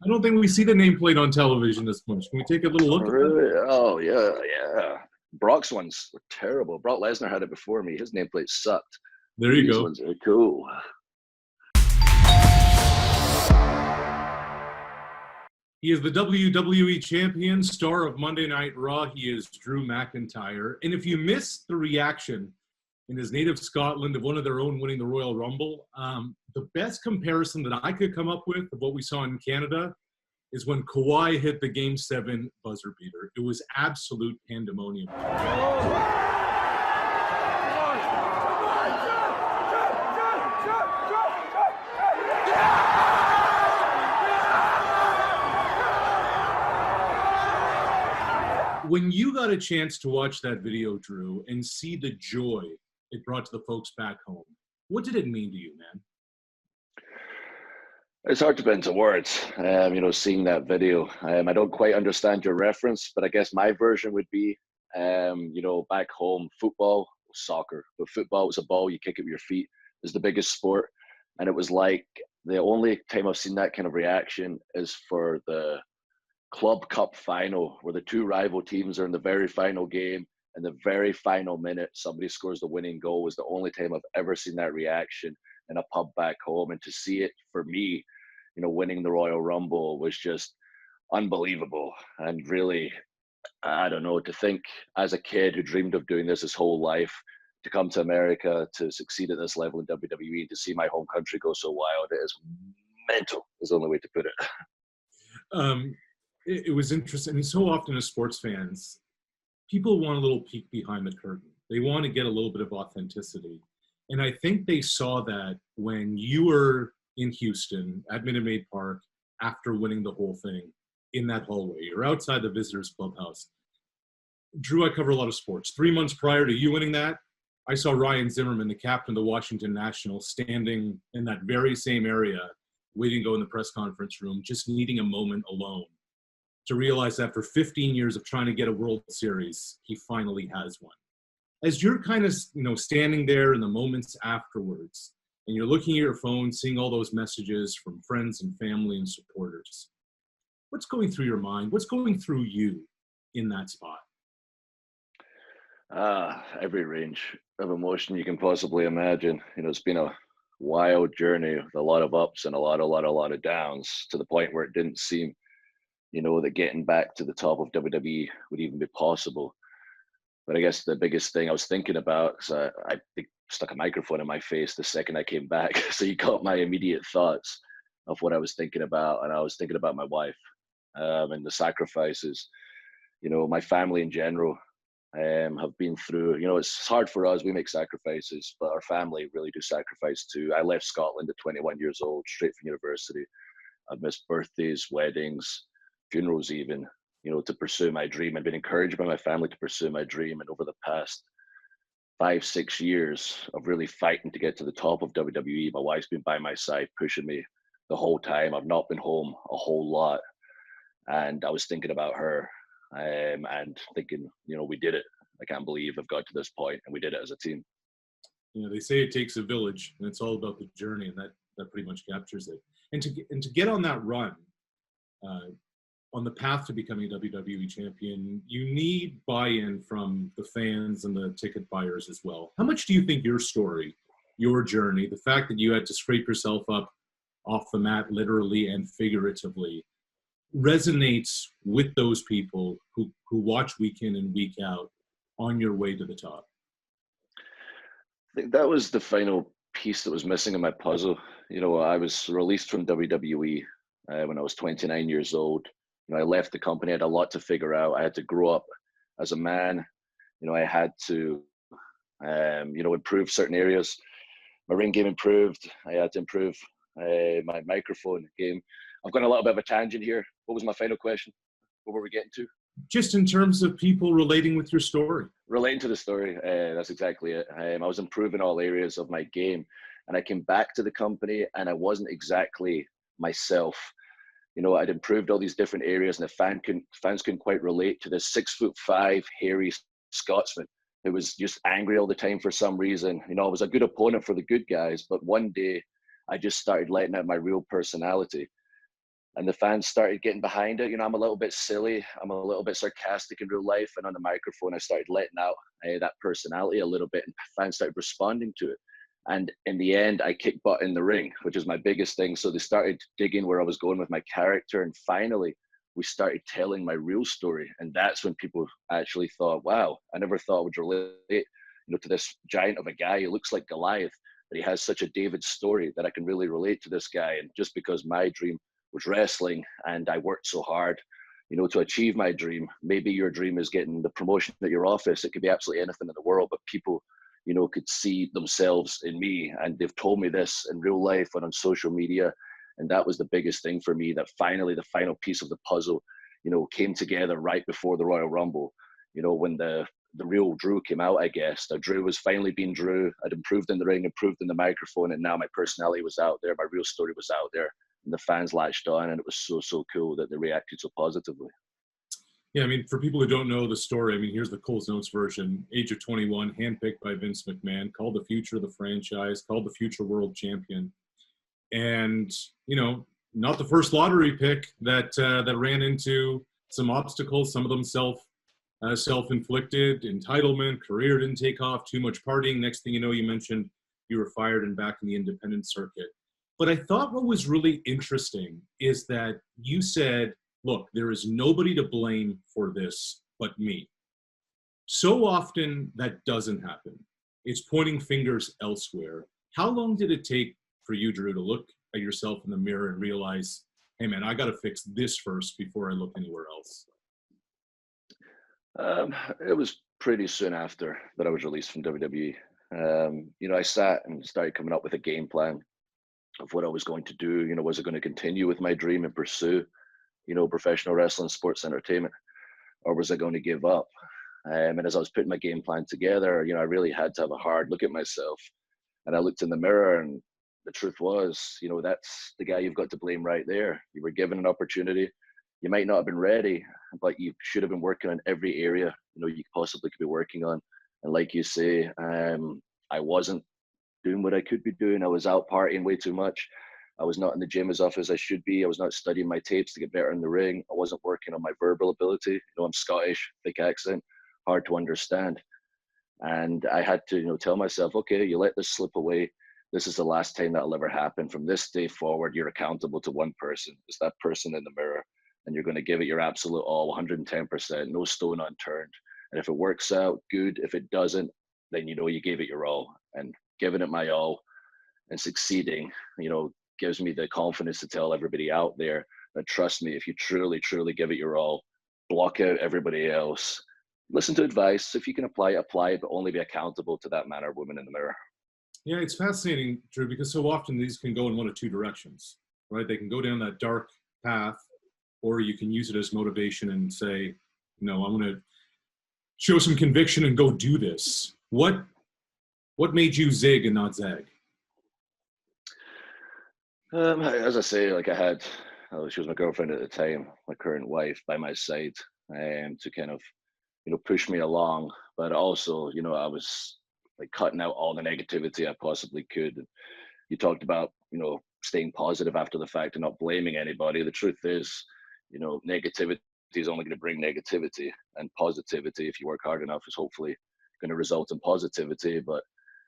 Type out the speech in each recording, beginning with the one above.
I don't think we see the nameplate on television this much. Can we take a little look at Really? Oh, yeah. Brock's ones were terrible. Brock Lesnar had it before me. His nameplate sucked. There you These go. ones are cool. He is the WWE Champion, star of Monday Night Raw. He is Drew McIntyre. And if you missed the reaction in his native Scotland of one of their own winning the Royal Rumble, the best comparison that I could come up with of what we saw in Canada is when Kawhi hit the Game 7 buzzer beater. It was absolute pandemonium. When you got a chance to watch that video, Drew, and see the joy it brought to the folks back home, what did it mean to you, man? It's hard to put into words, seeing that video. I don't quite understand your reference, but I guess my version would be, back home, football was soccer, but football was a ball you kick it with your feet. It was the biggest sport. And it was like the only time I've seen that kind of reaction is for the Club Cup final, where the two rival teams are in the very final game, and the very final minute somebody scores the winning goal. Was the only time I've ever seen that reaction in a pub back home. And to see it for me, winning the Royal Rumble was just unbelievable. And really, I don't know, to think as a kid who dreamed of doing this his whole life, to come to America, to succeed at this level in WWE, to see my home country go so wild, it is mental, is the only way to put it. It was interesting. I mean, so often as sports fans, people want a little peek behind the curtain. They want to get a little bit of authenticity. And I think they saw that when you were in Houston at Minute Maid Park after winning the whole thing in that hallway. You're outside the visitors clubhouse. Drew, I cover a lot of sports. 3 months prior to you winning that, I saw Ryan Zimmerman, the captain of the Washington Nationals, standing in that very same area, waiting to go in the press conference room, just needing a moment alone to realize after 15 years of trying to get a World Series, he finally has one. As you're kind of, standing there in the moments afterwards, and you're looking at your phone, seeing all those messages from friends and family and supporters, what's going through your mind? What's going through you in that spot? Every range of emotion you can possibly imagine. It's been a wild journey with a lot of ups and a lot of downs, to the point where it didn't seem that getting back to the top of WWE would even be possible. But I guess the biggest thing I was thinking about, because I stuck a microphone in my face the second I came back, so you got my immediate thoughts of what I was thinking about. And I was thinking about my wife and the sacrifices. My family in general have been through, it's hard for us, we make sacrifices, but our family really do sacrifice too. I left Scotland at 21 years old, straight from university. I've missed birthdays, weddings, funerals even, to pursue my dream. I've been encouraged by my family to pursue my dream. And over the past 5-6 years of really fighting to get to the top of WWE, my wife's been by my side, pushing me the whole time. I've not been home a whole lot. And I was thinking about her and thinking, we did it. I can't believe I've got to this point, and we did it as a team. They say it takes a village, and it's all about the journey, and that pretty much captures it. And to get on that run, on the path to becoming a WWE champion, you need buy-in from the fans and the ticket buyers as well. How much do you think your story, your journey, the fact that you had to scrape yourself up off the mat literally and figuratively, resonates with those people who watch week in and week out on your way to the top? I think that was the final piece that was missing in my puzzle. I was released from WWE when I was 29 years old. I left the company. I had a lot to figure out. I had to grow up as a man. I had to, improve certain areas. My ring game improved. I had to improve my microphone game. I've gone a little bit of a tangent here. What was my final question? What were we getting to? Just in terms of people relating with your story. Relating to the story, that's exactly it. I was improving all areas of my game, and I came back to the company, and I wasn't exactly myself. I'd improved all these different areas, and the fans couldn't quite relate to this 6'5" hairy Scotsman who was just angry all the time for some reason. I was a good opponent for the good guys, but one day I just started letting out my real personality. and the fans started getting behind it. You know, I'm a little bit silly. I'm a little bit sarcastic in real life. And on the microphone, I started letting out that personality a little bit, and fans started responding to it. And in the end, I kicked butt in the ring, which is my biggest thing. So they started digging where I was going with my character. And finally, we started telling my real story. And that's when people actually thought, wow, I never thought I would relate, you know, to this giant of a guy who looks like Goliath, but he has such a David story that I can really relate to this guy. And just because my dream was wrestling and I worked so hard, you know, to achieve my dream. Maybe your dream is getting the promotion at your office. It could be absolutely anything in the world, but people, you know, could see themselves in me, and they've told me this in real life and on social media. And that was the biggest thing for me, that finally the final piece of the puzzle, you know, came together right before the Royal Rumble. You know, when the real Drew came out, I guess. The Drew was finally being Drew. I'd improved in the ring, improved in the microphone, and now my personality was out there. My real story was out there. And the fans latched on, and it was so cool that they reacted so positively. Yeah, I mean, for people who don't know the story, I mean, here's the Coles Notes version. Age of 21, handpicked by Vince McMahon, called the future of the franchise, called the future world champion. And, you know, not the first lottery pick that ran into some obstacles, some of them self-inflicted, entitlement, career didn't take off, too much partying. Next thing you know, you mentioned you were fired and back in the independent circuit. But I thought what was really interesting is that you said, look, there is nobody to blame for this but me. So often that doesn't happen. It's pointing fingers elsewhere. How long did it take for you, Drew, to look at yourself in the mirror and realize, hey, man, I got to fix this first before I look anywhere else? It was pretty soon after that I was released from WWE. You know, I sat and started coming up with a game plan of what I was going to do. You know, was I going to continue with my dream and pursue, you know, professional wrestling, sports entertainment, or was I going to give up? And as I was putting my game plan together, you know, I really had to have a hard look at myself. And I looked in the mirror, and the truth was, you know, that's the guy you've got to blame right there. You were given an opportunity. You might not have been ready, but you should have been working on every area, you know, you possibly could be working on. And like you say, I wasn't doing what I could be doing. I was out partying way too much. I was not in the gym as often as I should be. I was not studying my tapes to get better in the ring. I wasn't working on my verbal ability. You know, I'm Scottish, thick accent, hard to understand. And I had to, you know, tell myself, okay, you let this slip away. This is the last time that'll ever happen. From this day forward, you're accountable to one person. It's that person in the mirror. And you're going to give it your absolute all, 110%, no stone unturned. And if it works out, good. If it doesn't, then you know you gave it your all. And giving it my all and succeeding, you know, gives me the confidence to tell everybody out there that, trust me, if you truly give it your all, block out everybody else. Listen to advice. If you can apply it, but only be accountable to that man or woman in the mirror. Yeah, it's fascinating, Drew, because so often these can go in one of two directions, right? They can go down that dark path, or you can use it as motivation and say, no, I'm going to show some conviction and go do this. What made you zig and not zag? As I say, like she was my girlfriend at the time, my current wife, by my side, to kind of, you know, push me along. But also, you know, I was like cutting out all the negativity I possibly could. You talked about, you know, staying positive after the fact and not blaming anybody. The truth is, you know, negativity is only going to bring negativity, and positivity, if you work hard enough, is hopefully going to result in positivity. But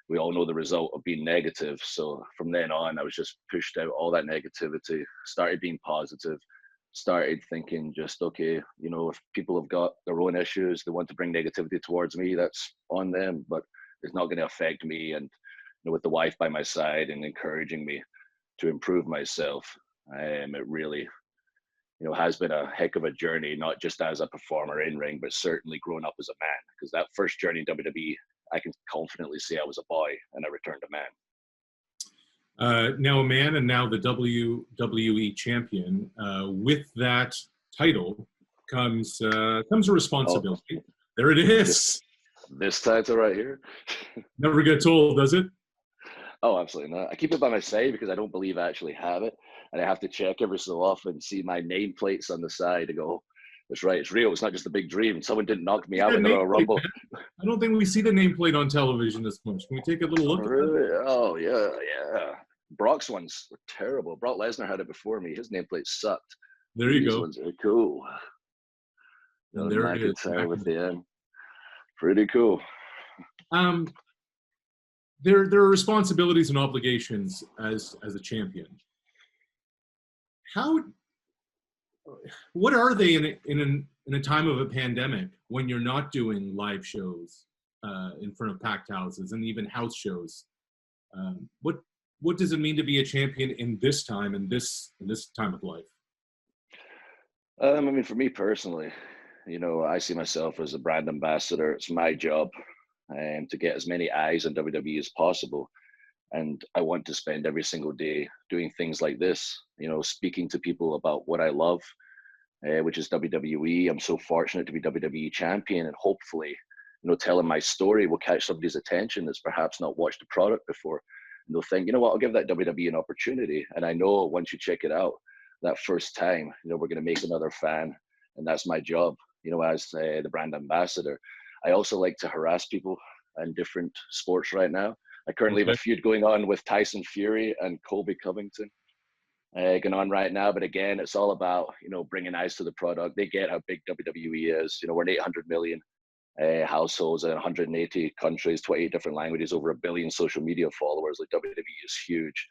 we all know the result of being negative. So from then on, I was just pushed out all that negativity, started being positive, started thinking just, okay, you know, if people have got their own issues, they want to bring negativity towards me, that's on them, but it's not going to affect me. And, you know, with the wife by my side and encouraging me to improve myself, it really, you know, has been a heck of a journey, not just as a performer in ring, but certainly growing up as a man. Because that first journey in WWE, I can confidently say I was a boy and I returned a man. Now a man, and now the WWE Champion. With that title comes a responsibility. Oh, there it is. This title right here. Never gets old, does it? Oh, absolutely not. I keep it by my side because I don't believe I actually have it. And I have to check every so often, see my nameplates on the side and go, that's right, it's real. It's not just a big dream. Someone didn't knock me out in the Royal Rumble. I don't think we see the nameplate on television this much. Can we take a little look? Really? Oh, yeah. Brock's ones were terrible. Brock Lesnar had it before me. His nameplate sucked. There you These go. ones are cool. And there it is. McIntyre with the N. Pretty cool. Um, there are responsibilities and obligations as a champion. What are they in a time of a pandemic when you're not doing live shows in front of packed houses and even house shows? What does it mean to be a champion in this time, in this time of life? I mean, for me personally, I see myself as a brand ambassador. It's my job to get as many eyes on WWE as possible. And I want to spend every single day doing things like this, speaking to people about what I love, which is WWE. I'm so fortunate to be WWE champion, and hopefully, telling my story will catch somebody's attention that's perhaps not watched the product before. And they'll think, you know what, I'll give that WWE an opportunity. And I know once you check it out, that first time, we're going to make another fan. And that's my job, as the brand ambassador. I also like to harass people in different sports right now. I currently have a feud going on with Tyson Fury and Colby Covington going on right now. But again, it's all about, bringing eyes to the product. They get how big WWE is. We're in 800 million households in 180 countries, 28 different languages, over 1 billion social media followers. Like, WWE is huge.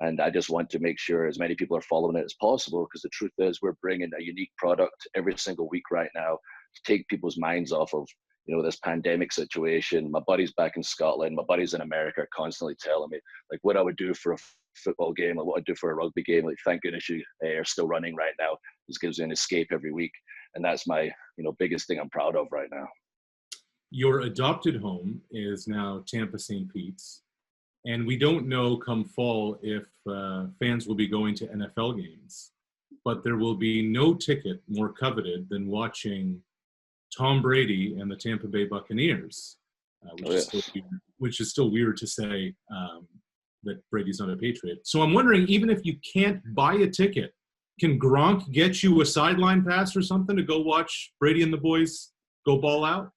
And I just want to make sure as many people are following it as possible, because the truth is we're bringing a unique product every single week right now to take people's minds off of, this pandemic situation. My buddies back in Scotland, my buddies in America are constantly telling me like what I would do for a football game, like what I'd do for a rugby game. Like, thank goodness you are still running right now. This gives me an escape every week. And that's my, biggest thing I'm proud of right now. Your adopted home is now Tampa St. Pete's. And we don't know come fall if fans will be going to NFL games. But there will be no ticket more coveted than watching Tom Brady and the Tampa Bay Buccaneers, which is still weird to say that Brady's not a Patriot. So I'm wondering, even if you can't buy a ticket, can Gronk get you a sideline pass or something to go watch Brady and the boys go ball out?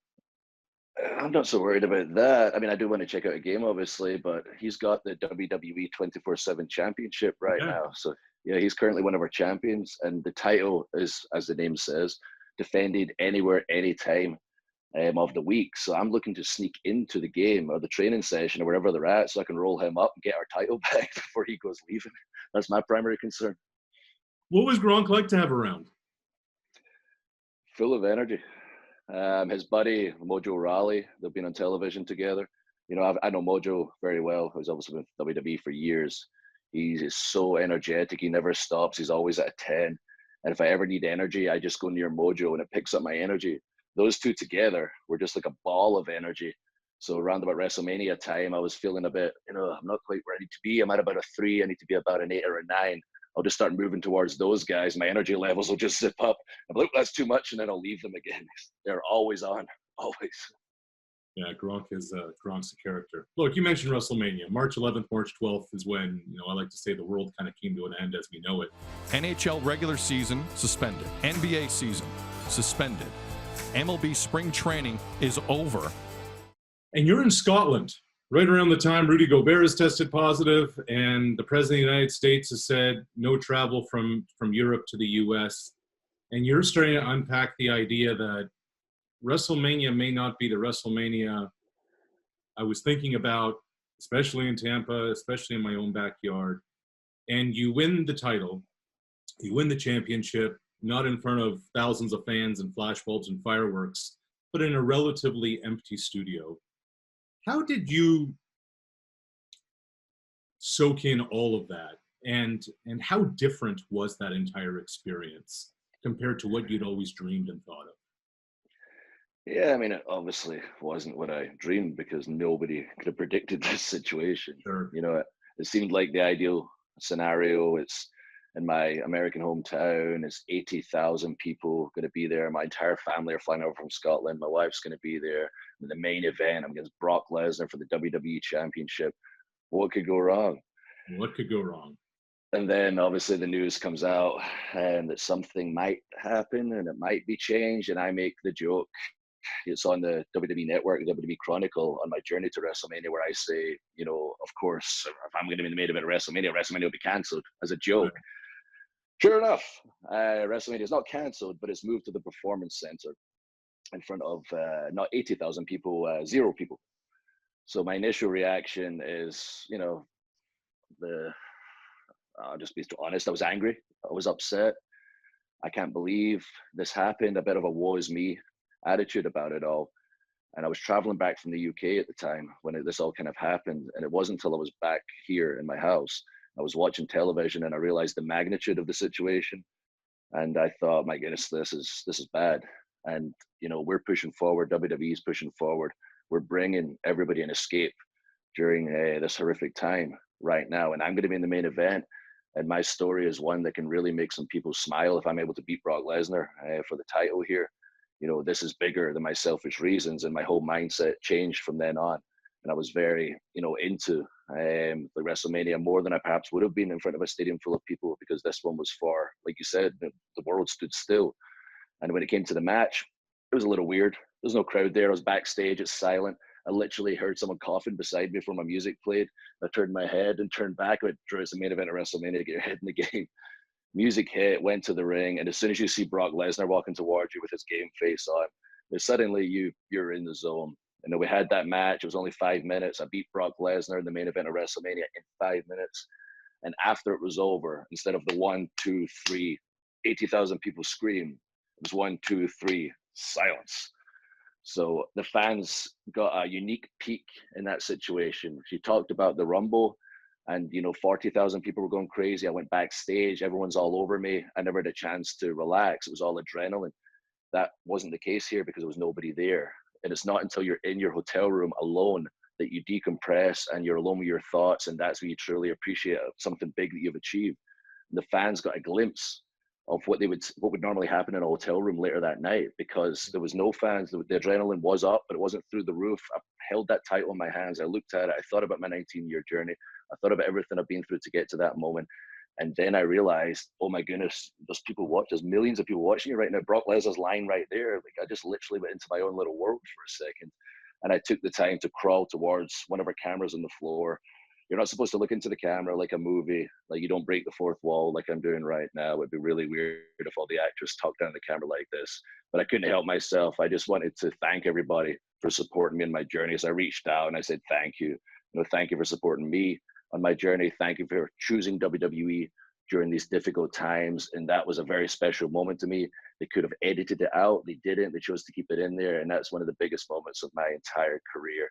I'm not so worried about that. I mean, I do want to check out a game, obviously, but he's got the WWE 24/7 championship right now. So, yeah, he's currently one of our champions. And the title is, as the name says, defended anywhere, anytime of the week. So I'm looking to sneak into the game or the training session or wherever they're at so I can roll him up and get our title back before he goes leaving. That's my primary concern. What was Gronk like to have around? Full of energy. His buddy, Mojo Rawley, they've been on television together. I know Mojo very well. He's obviously been with WWE for years. He is so energetic. He never stops. He's always at a 10. And if I ever need energy, I just go near Mojo and it picks up my energy. Those two together were just like a ball of energy. So around about WrestleMania time, I was feeling a bit, I'm not quite where I need to be. I'm at about a 3. I need to be about an 8 or a 9. I'll just start moving towards those guys. My energy levels will just zip up. I'm like, that's too much, and then I'll leave them again. They're always on, always. Yeah, Gronk's a character. Look, you mentioned WrestleMania. March 11th, March 12th is when, I like to say the world kind of came to an end as we know it. NHL regular season suspended. NBA season suspended. MLB spring training is over. And you're in Scotland, right around the time Rudy Gobert has tested positive, and the President of the United States has said no travel from Europe to the U.S., and you're starting to unpack the idea that WrestleMania may not be the WrestleMania I was thinking about, especially in Tampa, especially in my own backyard. And you win the title, you win the championship, not in front of thousands of fans and flashbulbs and fireworks, but in a relatively empty studio. How did you soak in all of that? And how different was that entire experience compared to what you'd always dreamed and thought of? Yeah, I mean, it obviously wasn't what I dreamed because nobody could have predicted this situation. Sure. It seemed like the ideal scenario. It's in my American hometown. It's 80,000 people going to be there. My entire family are flying over from Scotland. My wife's going to be there. And the main event, I'm against Brock Lesnar for the WWE Championship. What could go wrong? What could go wrong? And then obviously the news comes out and that something might happen and it might be changed. And I make the joke it's on the WWE Network, WWE Chronicle, on my journey to WrestleMania, where I say, you know, of course, if I'm going to be the main event of WrestleMania, WrestleMania will be cancelled as a joke. Right. Sure enough, WrestleMania is not cancelled, but it's moved to the Performance Center in front of not 80,000 people, 0 people. So my initial reaction is, you know, I'll just be honest, I was angry. I was upset. I can't believe this happened. A bit of a woe is me attitude about it all. And I was traveling back from the UK at the time when this all kind of happened. And it wasn't until I was back here in my house, I was watching television and I realized the magnitude of the situation. And I thought, my goodness, this is bad. And, you know, we're pushing forward. WWE is pushing forward. We're bringing everybody an escape during this horrific time right now. And I'm going to be in the main event. And my story is one that can really make some people smile if I'm able to beat Brock Lesnar for the title here. You know, this is bigger than my selfish reasons, and my whole mindset changed from then on. And I was very, you know, into the WrestleMania more than I perhaps would have been in front of a stadium full of people, because this one was for, like you said, the world stood still. And when it came to the match, it was a little weird. There's no crowd there. I was backstage. It's silent. I literally heard someone coughing beside me before my music played. I turned my head and turned back. I went, Drew, it's the main event of WrestleMania. Get your head in the game. Music hit, went to the ring, and as soon as you see Brock Lesnar walking towards you with his game face on, then suddenly you're in the zone. And then we had that match. It was only 5 minutes. I beat Brock Lesnar in the main event of WrestleMania in 5 minutes. And after it was over, instead of the 1, 2, 3, 80,000 people scream, it was 1, 2, 3, silence. So the fans got a unique peak in that situation. She talked about the Rumble, and, you know, 40,000 people were going crazy. I went backstage. Everyone's all over me. I never had a chance to relax. It was all adrenaline. That wasn't the case here because there was nobody there. And it's not until you're in your hotel room alone that you decompress and you're alone with your thoughts. And that's when you truly appreciate something big that you've achieved. And the fans got a glimpse of what would normally happen in a hotel room later that night, because there was no fans. The adrenaline was up, but it wasn't through the roof. I held that title in my hands. I looked at it. I thought about my 19-year journey. I thought about everything I've been through to get to that moment. And then I realized, oh my goodness, there's millions of people watching you right now. Brock Lesnar's lying right there. Like, I just literally went into my own little world for a second. And I took the time to crawl towards one of our cameras on the floor. You're not supposed to look into the camera like a movie. Like, you don't break the fourth wall like I'm doing right now. It'd be really weird if all the actors talked down the camera like this. But I couldn't help myself. I just wanted to thank everybody for supporting me in my journey. So I reached out and I said, thank you. You know, thank you for supporting me on my journey. Thank you for choosing WWE during these difficult times. And that was a very special moment to me. They could have edited it out. They didn't. They chose to keep it in there. And that's one of the biggest moments of my entire career.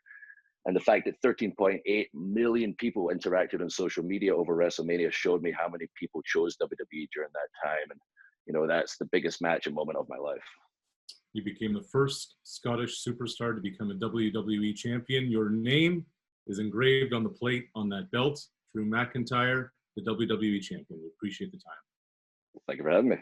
And the fact that 13.8 million people interacted on social media over WrestleMania showed me how many people chose WWE during that time. And, you know, that's the biggest match and moment of my life. You became the first Scottish superstar to become a WWE champion. Your name is engraved on the plate on that belt. Drew McIntyre, the WWE champion. We appreciate the time. Thank you for having me.